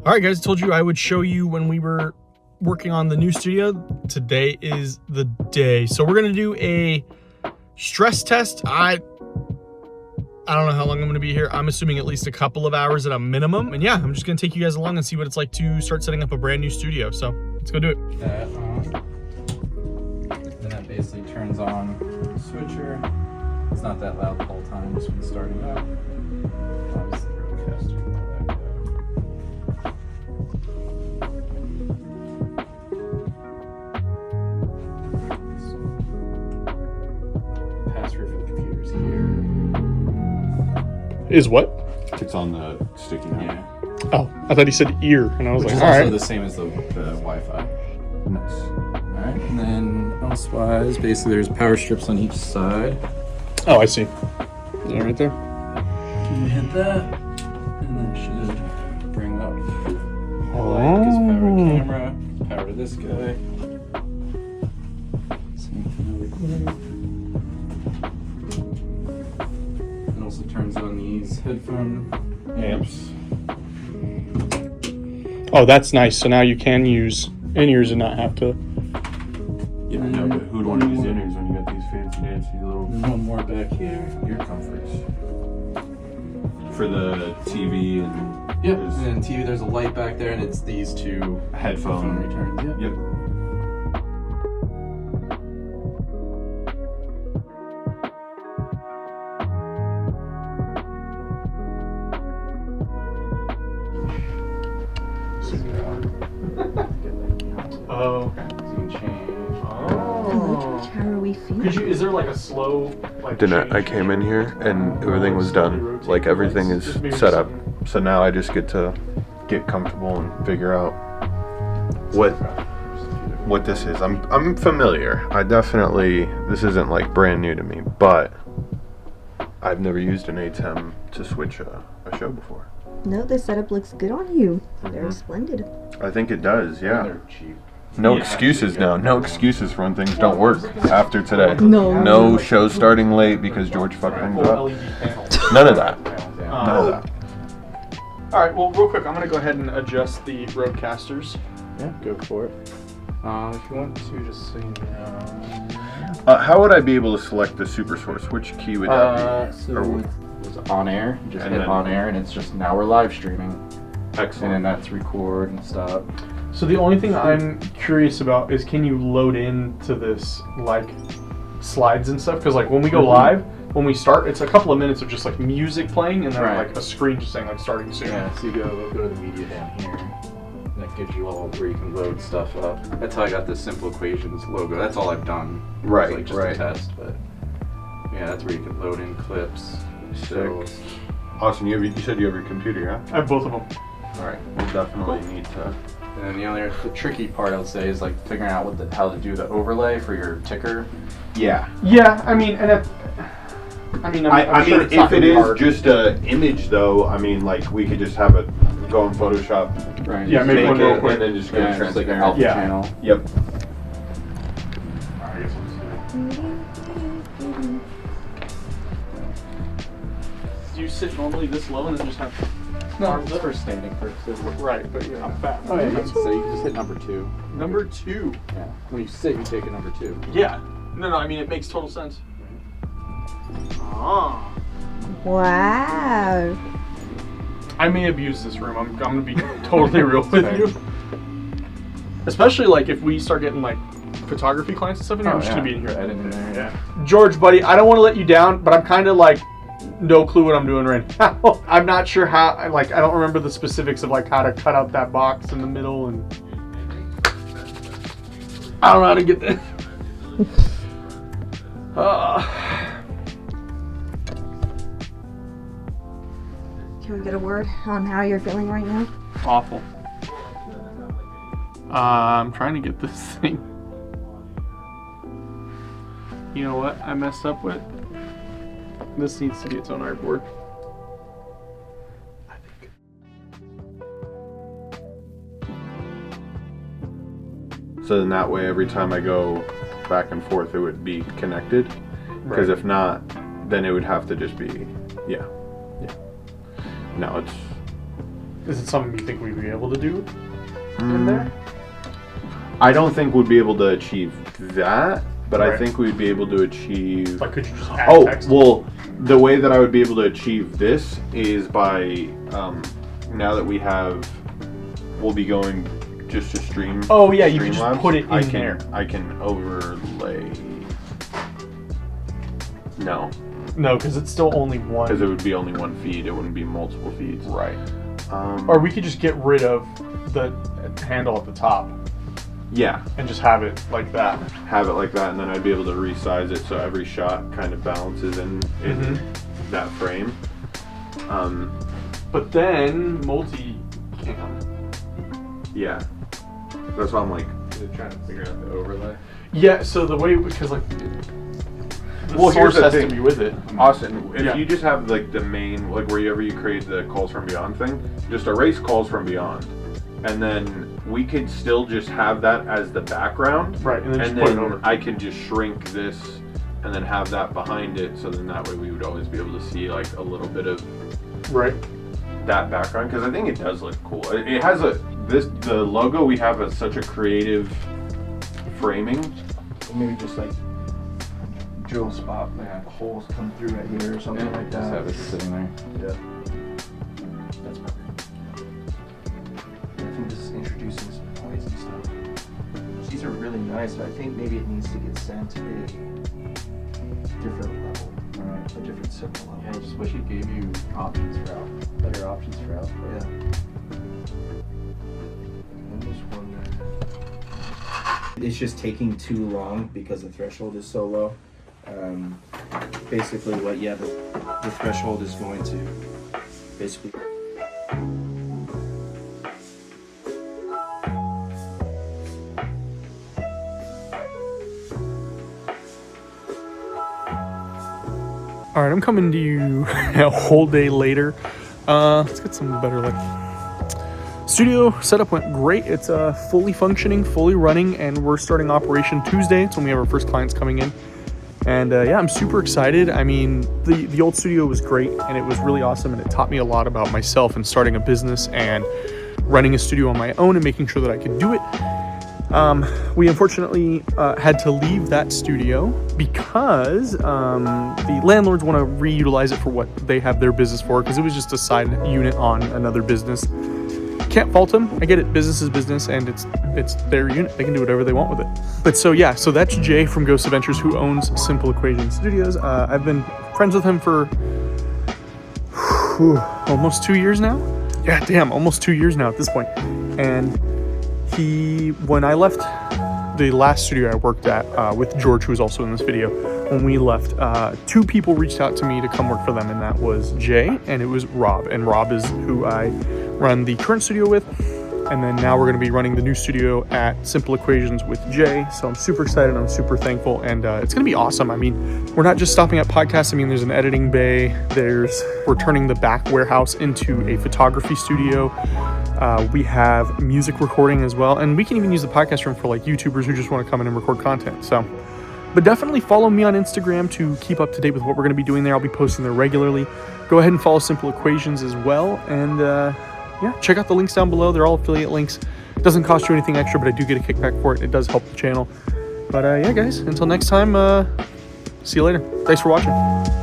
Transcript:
All right, guys, I told you I would show you when we were working on the new studio. Today is the day. So we're gonna do a stress test. I don't know how long I'm gonna be here. I'm assuming at least a couple of hours at a minimum. And yeah, I'm just gonna take you guys along and see what it's like to start setting up a brand new studio. So let's go do it. That on. Then that basically turns on the switcher. It's not that loud the whole time, just when starting up. Obviously, Rodecaster and all that go. Password for the computer's here. Is what? It's on the sticky note. Yeah. Oh, I thought he said ear, and I was Which like, is all also right. the same as the Wi-Fi. Nice. Alright, and then elsewise, basically there's power strips on each side. Oh, I see. Yeah, right there. You hit that, and then it should bring up the light, Oh. gives power to camera, power to this guy. Same thing over here. It also turns on these headphone amps. Oh, that's nice. So now you can use in-ears and not have to. Yeah, no, but who'd want to use inners when you got these fancy dancy little There's one more back here. ear comforts? For the TV and Yep, there's and then TV, there's a light back there, and it's these two headphone. returns. Yep. Yep. Oh, okay. So you can change. Oh. How are we feeling? Could you? Is there like a slow? Like, I came in here and everything was done. Like everything is set up. So now I just get to get comfortable and figure out what this is. I'm familiar. This isn't like brand new to me, but I've never used an ATEM to switch a show before. No, the setup looks good on you. Very Mhm. splendid. I think it does, yeah. They're cheap. No Yeah. excuses now. No excuses for when things don't work after today. No. No show starting late because George fucked things Full up. LED panel. None of that. Yeah. None of that. All right. Well, real quick, I'm gonna go ahead and adjust the Roadcasters. Yeah, go for it. If you want to, just so you know. How would I be able to select the super source? Which key would that be? So Or- it was on air. You just And hit then- on air, and it's just now we're live streaming, and then Excellent. that's record and stop. So the only thing I'm curious about is, can you load into this like slides and stuff? Because like when we go live, when we start, it's a couple of minutes of just like music playing, and then Right. like a screen just saying like starting soon. Yeah, so you go to the media down here. That gives you all where you can load stuff up. That's how I got this Simple Equations logo. That's all I've done. Right, It's like just right. a test, but yeah, that's where you can load in clips. So Awesome. You said you have your computer, yeah? I have both of them. All right. We'll definitely need to. and then the tricky part I would say is like figuring out how to do the overlay for your ticker. Yeah. Yeah, I mean, and I'm sure it's not if it gonna be is hard. just an image, though, I mean, like we could just have it go in Photoshop, Right. Yeah, make make one real it, quick. and then just go Yeah, just like an transparent. alpha Yeah. channel. Yep. Do you sit normally this low and then just have? No, it's for standing purposes. Right, but you know, I'm fat. Oh yeah, you can sit. You can just hit number 2. Number 2. Yeah. When you sit, you take a number 2. Yeah. No, I mean it makes total sense. Ah. Wow. I may have used this room. I'm gonna be totally real with you. Especially like if we start getting like photography clients and stuff in here, I'm just gonna be in here. Editing there. Yeah. George, buddy, I don't want to let you down, but I'm kind of like no clue what I'm doing right now. I'm not sure how. I don't remember the specifics of like how to cut out that box in the middle, and I don't know how to get that. Can we get a word on how you're feeling right now? Awful. I'm trying to get this thing. You know what I messed up with? This needs to be its own artboard. I think. So then that way, every time I go back and forth, it would be connected. Because Right. if not, then it would have to just be, yeah. No, Is it something you think we'd be able to do in there? I don't think we'd be able to achieve that, but I Right. think we'd be able to achieve. Like, could you just add Oh, text? well, the way that I would be able to achieve this is by now that we'll be going just to stream. Oh, yeah, you can just Streamlabs, put it I in can, there. I can overlay. No, No, because it's still only one. because it would be only one feed. It wouldn't be multiple feeds. Right. Um, Or we could just get rid of the handle at the top yeah, and just have it like that. have it like that, and then I'd be able to resize it so every shot kind of balances in Mhm. that frame. But then multi-cam. Yeah, that's why I'm like, Trying to figure out the overlay. Yeah, so the way, because like, the Well, here's source the has thing. to be with it. Austin, if Yeah. you just have like the main, like wherever you create the Calls from Beyond thing, just erase Calls from Beyond, and then we could still just have that as the background, Right, and then just and put it then over. I could just shrink this and then have that behind it, so then that way we would always be able to see like a little bit of Right. that background, because I think it does look cool. It has the logo we have is such a creative framing. Maybe just like drill spot, like Yeah. holes come through right here or something like Just that. have it sitting there. Yeah. That's perfect. I think this is introducing some points and stuff. These are really nice, but I think maybe it needs to get sent to a different level, a different symbol Yeah, I level. just wish it gave you options for better options for output. Yeah. And this one there. It's just taking too long because the threshold is so low. Basically, the threshold is going to basically. All right, I'm coming to you a whole day later. Let's get some better light. Studio setup went great. It's fully functioning, fully running, and we're starting operation Tuesday. It's when we have our first clients coming in. And yeah, I'm super excited. I mean, the old studio was great, and it was really awesome, and it taught me a lot about myself and starting a business and running a studio on my own and making sure that I could do it. We unfortunately had to leave that studio because the landlords want to reutilize it for what they have their business for, because it was just a side unit on another business. Can't fault them. I get it. Business is business, and it's their unit. They can do whatever they want with it. But so yeah, so that's Jay from Ghost Adventures, who owns Simple Equation Studios. I've been friends with him for almost 2 years now. Yeah, damn, almost 2 years now at this point. And when I left the last studio I worked at with George, who was also in this video, when we left, two people reached out to me to come work for them, and that was Jay and it was Rob. And Rob is who I run the current studio with, and then now we're going to be running the new studio at Simple Equations with Jay. So I'm super excited, I'm super thankful, and it's going to be awesome. I mean, we're not just stopping at podcasts. I mean, there's an editing bay, we're turning the back warehouse into a photography studio. We have music recording as well, and we can even use the podcast room for like YouTubers who just want to come in and record content. So, but definitely follow me on Instagram to keep up to date with what we're going to be doing there. I'll be posting there regularly. Go ahead and follow Simple Equations as well, and yeah, check out the links down below. They're all affiliate links. It doesn't cost you anything extra, but I do get a kickback for it. It does help the channel. But yeah, guys, until next time, see you later. Thanks for watching.